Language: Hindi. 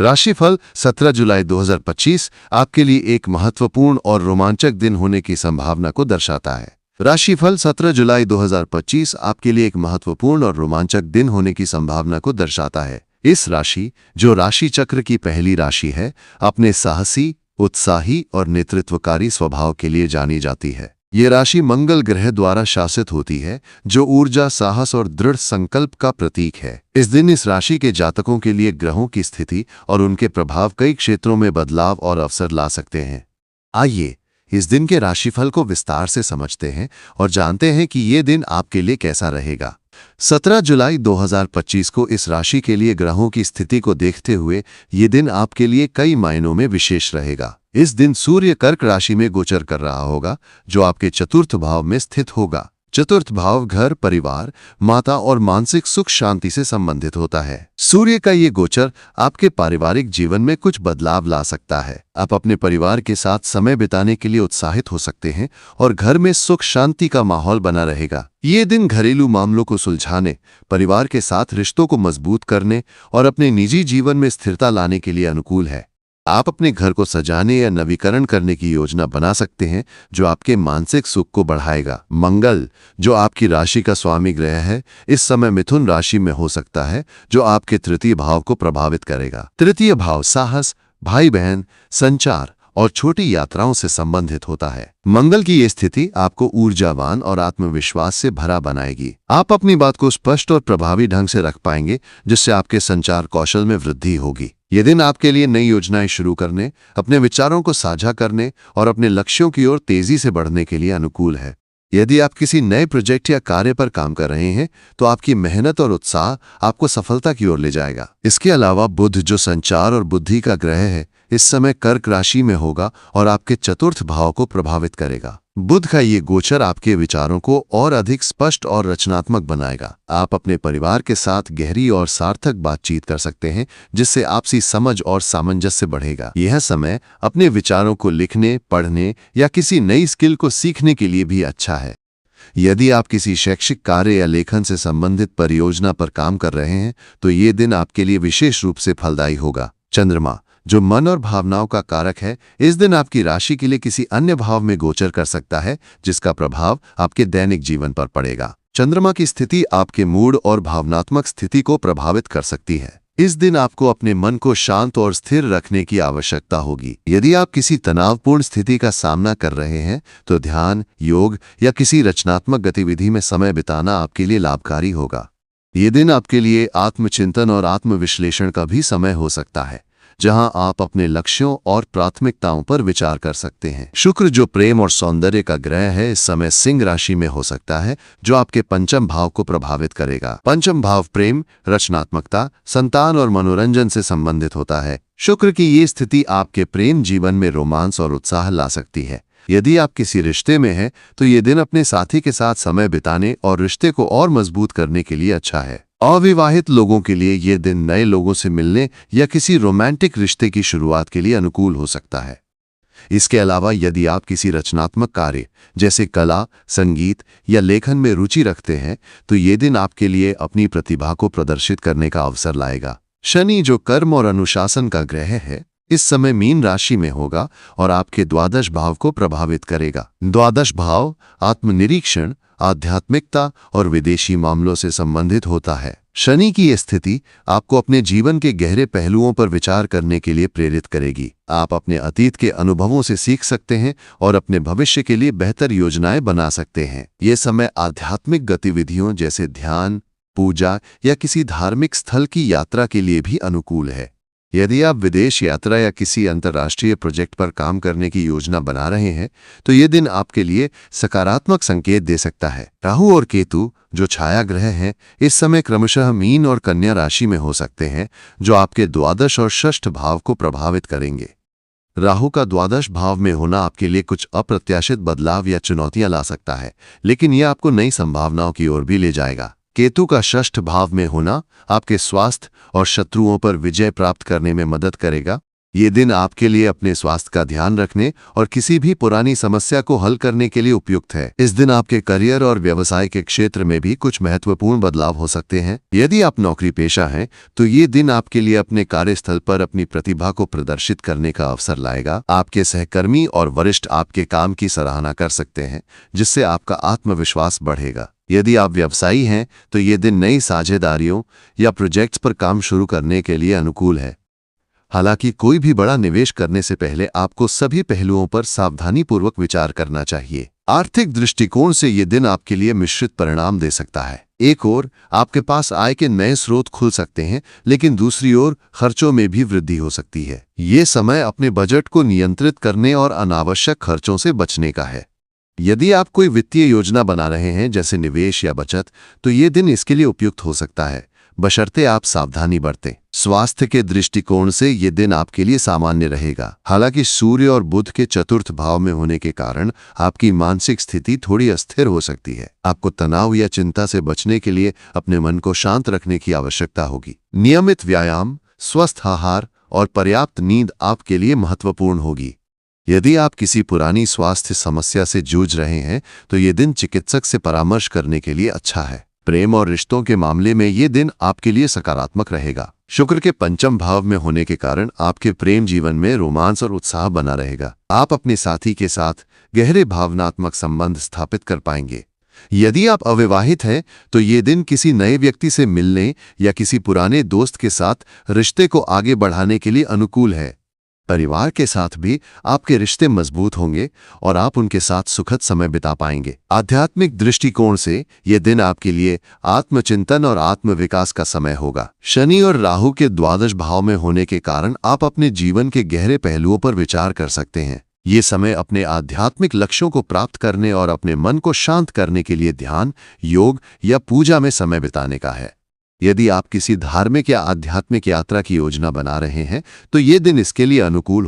राशिफल 17 जुलाई 2025 आपके लिए एक महत्वपूर्ण और रोमांचक दिन होने की संभावना को दर्शाता है। राशिफल 17 जुलाई 2025 आपके लिए एक महत्वपूर्ण और रोमांचक दिन होने की संभावना को दर्शाता है। इस राशि, जो राशि चक्र की पहली राशि है, अपने साहसी, उत्साही और नेतृत्वकारी स्वभाव के लिए जानी जाती है। ये राशि मंगल ग्रह द्वारा शासित होती है, जो ऊर्जा, साहस और दृढ़ संकल्प का प्रतीक है। इस दिन इस राशि के जातकों के लिए ग्रहों की स्थिति और उनके प्रभाव कई क्षेत्रों में बदलाव और अवसर ला सकते हैं। आइए इस दिन के राशिफल को विस्तार से समझते हैं और जानते हैं कि ये दिन आपके लिए कैसा रहेगा। 17 जुलाई 2025 को इस राशि के लिए ग्रहों की स्थिति को देखते हुए ये दिन आपके लिए कई मायनों में विशेष रहेगा। इस दिन सूर्य कर्क राशि में गोचर कर रहा होगा, जो आपके चतुर्थ भाव में स्थित होगा। चतुर्थ भाव घर, परिवार, माता और मानसिक सुख शांति से संबंधित होता है। सूर्य का ये गोचर आपके पारिवारिक जीवन में कुछ बदलाव ला सकता है। आप अपने परिवार के साथ समय बिताने के लिए उत्साहित हो सकते हैं और घर में सुख शांति का माहौल बना रहेगा। ये दिन घरेलू मामलों को सुलझाने, परिवार के साथ रिश्तों को मजबूत करने और अपने निजी जीवन में स्थिरता लाने के लिए अनुकूल है। आप अपने घर को सजाने या नवीकरण करने की योजना बना सकते हैं, जो आपके मानसिक सुख को बढ़ाएगा। मंगल, जो आपकी राशि का स्वामी ग्रह है, इस समय मिथुन राशि में हो सकता है, जो आपके तृतीय भाव को प्रभावित करेगा। तृतीय भाव साहस, भाई बहन, संचार और छोटी यात्राओं से संबंधित होता है। मंगल की ये स्थिति आपको ऊर्जावान और आत्मविश्वास से भरा बनाएगी। आप अपनी बात को स्पष्ट और प्रभावी ढंग से रख पाएंगे, जिससे आपके संचार कौशल में वृद्धि होगी। ये दिन आपके लिए नई योजनाएं शुरू करने, अपने विचारों को साझा करने और अपने लक्ष्यों की ओर तेजी से बढ़ने के लिए अनुकूल है। यदि आप किसी नए प्रोजेक्ट या कार्य पर काम कर रहे हैं, तो आपकी मेहनत और उत्साह आपको सफलता की ओर ले जाएगा। इसके अलावा बुध, जो संचार और बुद्धि का ग्रह है, इस समय कर्क राशि में होगा और आपके चतुर्थ भाव को प्रभावित करेगा। बुध का ये गोचर आपके विचारों को और अधिक स्पष्ट और रचनात्मक बनाएगा। आप अपने परिवार के साथ गहरी और सार्थक बातचीत कर सकते हैं, जिससे आपसी समझ और सामंजस्य बढ़ेगा। यह समय अपने विचारों को लिखने, पढ़ने या किसी नई स्किल को सीखने के लिए भी अच्छा है। यदि आप किसी शैक्षिक कार्य या लेखन से संबंधित परियोजना पर काम कर रहे हैं, तो ये दिन आपके लिए विशेष रूप से फलदायी होगा। चंद्रमा, जो मन और भावनाओं का कारक है, इस दिन आपकी राशि के लिए किसी अन्य भाव में गोचर कर सकता है, जिसका प्रभाव आपके दैनिक जीवन पर पड़ेगा। चंद्रमा की स्थिति आपके मूड और भावनात्मक स्थिति को प्रभावित कर सकती है। इस दिन आपको अपने मन को शांत और स्थिर रखने की आवश्यकता होगी। यदि आप किसी तनावपूर्ण स्थिति का सामना कर रहे हैं, तो ध्यान, योग या किसी रचनात्मक गतिविधि में समय बिताना आपके लिए लाभकारी होगा। ये दिन आपके लिए आत्मचिंतन और आत्मविश्लेषण का भी समय हो सकता है, जहां आप अपने लक्ष्यों और प्राथमिकताओं पर विचार कर सकते हैं। शुक्र, जो प्रेम और सौंदर्य का ग्रह है, इस समय सिंह राशि में हो सकता है, जो आपके पंचम भाव को प्रभावित करेगा। पंचम भाव प्रेम, रचनात्मकता, संतान और मनोरंजन से संबंधित होता है। शुक्र की ये स्थिति आपके प्रेम जीवन में रोमांस और उत्साह ला सकती है। यदि आप किसी रिश्ते में हैं, तो ये दिन अपने साथी के साथ समय बिताने और रिश्ते को और मजबूत करने के लिए अच्छा है। अविवाहित लोगों के लिए ये दिन नए लोगों से मिलने या किसी रोमांटिक रिश्ते की शुरुआत के लिए अनुकूल हो सकता है। इसके अलावा यदि आप किसी रचनात्मक कार्य जैसे कला, संगीत या लेखन में रुचि रखते हैं, तो ये दिन आपके लिए अपनी प्रतिभा को प्रदर्शित करने का अवसर लाएगा। शनि, जो कर्म और अनुशासन का ग्रह है, इस समय मीन राशि में होगा और आपके द्वादश भाव को प्रभावित करेगा। द्वादश भाव आत्मनिरीक्षण, आध्यात्मिकता और विदेशी मामलों से संबंधित होता है। शनि की यह स्थिति आपको अपने जीवन के गहरे पहलुओं पर विचार करने के लिए प्रेरित करेगी। आप अपने अतीत के अनुभवों से सीख सकते हैं और अपने भविष्य के लिए बेहतर योजनाएं बना सकते हैं। ये समय आध्यात्मिक गतिविधियों जैसे ध्यान, पूजा या किसी धार्मिक स्थल की यात्रा के लिए भी अनुकूल है। यदि आप विदेश यात्रा या किसी अंतर्राष्ट्रीय प्रोजेक्ट पर काम करने की योजना बना रहे हैं, तो ये दिन आपके लिए सकारात्मक संकेत दे सकता है। राहु और केतु, जो छाया ग्रह हैं, इस समय क्रमशः मीन और कन्या राशि में हो सकते हैं, जो आपके द्वादश और षष्ठ भाव को प्रभावित करेंगे। राहु का द्वादश भाव में होना आपके लिए कुछ अप्रत्याशित बदलाव या चुनौतियां ला सकता है, लेकिन यह आपको नई संभावनाओं की ओर भी ले जाएगा। केतु का षष्ठ भाव में होना आपके स्वास्थ्य और शत्रुओं पर विजय प्राप्त करने में मदद करेगा। ये दिन आपके लिए अपने स्वास्थ्य का ध्यान रखने और किसी भी पुरानी समस्या को हल करने के लिए उपयुक्त है। इस दिन आपके करियर और व्यवसाय के क्षेत्र में भी कुछ महत्वपूर्ण बदलाव हो सकते हैं। यदि आप नौकरी पेशा हैं, तो ये दिन आपके लिए अपने कार्यस्थल पर अपनी प्रतिभा को प्रदर्शित करने का अवसर लाएगा। आपके सहकर्मी और वरिष्ठ आपके काम की सराहना कर सकते हैं, जिससे आपका आत्मविश्वास बढ़ेगा। यदि आप व्यवसायी हैं, तो ये दिन नई साझेदारियों या प्रोजेक्ट्स पर काम शुरू करने के लिए अनुकूल है। हालांकि कोई भी बड़ा निवेश करने से पहले आपको सभी पहलुओं पर सावधानीपूर्वक विचार करना चाहिए। आर्थिक दृष्टिकोण से ये दिन आपके लिए मिश्रित परिणाम दे सकता है। एक ओर आपके पास आय के नए स्रोत खुल सकते हैं, लेकिन दूसरी ओर खर्चों में भी वृद्धि हो सकती है। ये समय अपने बजट को नियंत्रित करने और अनावश्यक खर्चों से बचने का है। यदि आप कोई वित्तीय योजना बना रहे हैं, जैसे निवेश या बचत, तो ये दिन इसके लिए उपयुक्त हो सकता है, बशर्ते आप सावधानी बरतें। स्वास्थ्य के दृष्टिकोण से ये दिन आपके लिए सामान्य रहेगा। हालांकि सूर्य और बुध के चतुर्थ भाव में होने के कारण आपकी मानसिक स्थिति थोड़ी अस्थिर हो सकती है। आपको तनाव या चिंता से बचने के लिए अपने मन को शांत रखने की आवश्यकता होगी। नियमित व्यायाम, स्वस्थ आहार और पर्याप्त नींद आपके लिए महत्वपूर्ण होगी। यदि आप किसी पुरानी स्वास्थ्य समस्या से जूझ रहे हैं, तो ये दिन चिकित्सक से परामर्श करने के लिए अच्छा है। प्रेम और रिश्तों के मामले में ये दिन आपके लिए सकारात्मक रहेगा। शुक्र के पंचम भाव में होने के कारण आपके प्रेम जीवन में रोमांस और उत्साह बना रहेगा। आप अपने साथी के साथ गहरे भावनात्मक संबंध स्थापित कर पाएंगे। यदि आप अविवाहित हैं, तो ये दिन किसी नए व्यक्ति से मिलने या किसी पुराने दोस्त के साथ रिश्ते को आगे बढ़ाने के लिए अनुकूल है। परिवार के साथ भी आपके रिश्ते मजबूत होंगे और आप उनके साथ सुखद समय बिता पाएंगे। आध्यात्मिक दृष्टिकोण से यह दिन आपके लिए आत्मचिंतन और आत्मविकास का समय होगा। शनि और राहु के द्वादश भाव में होने के कारण आप अपने जीवन के गहरे पहलुओं पर विचार कर सकते हैं। ये समय अपने आध्यात्मिक लक्ष्यों को प्राप्त करने और अपने मन को शांत करने के लिए ध्यान, योग या पूजा में समय बिताने का है। यदि आप किसी धार्मिक या आध्यात्मिक यात्रा की योजना बना रहे हैं, तो ये दिन इसके लिए अनुकूल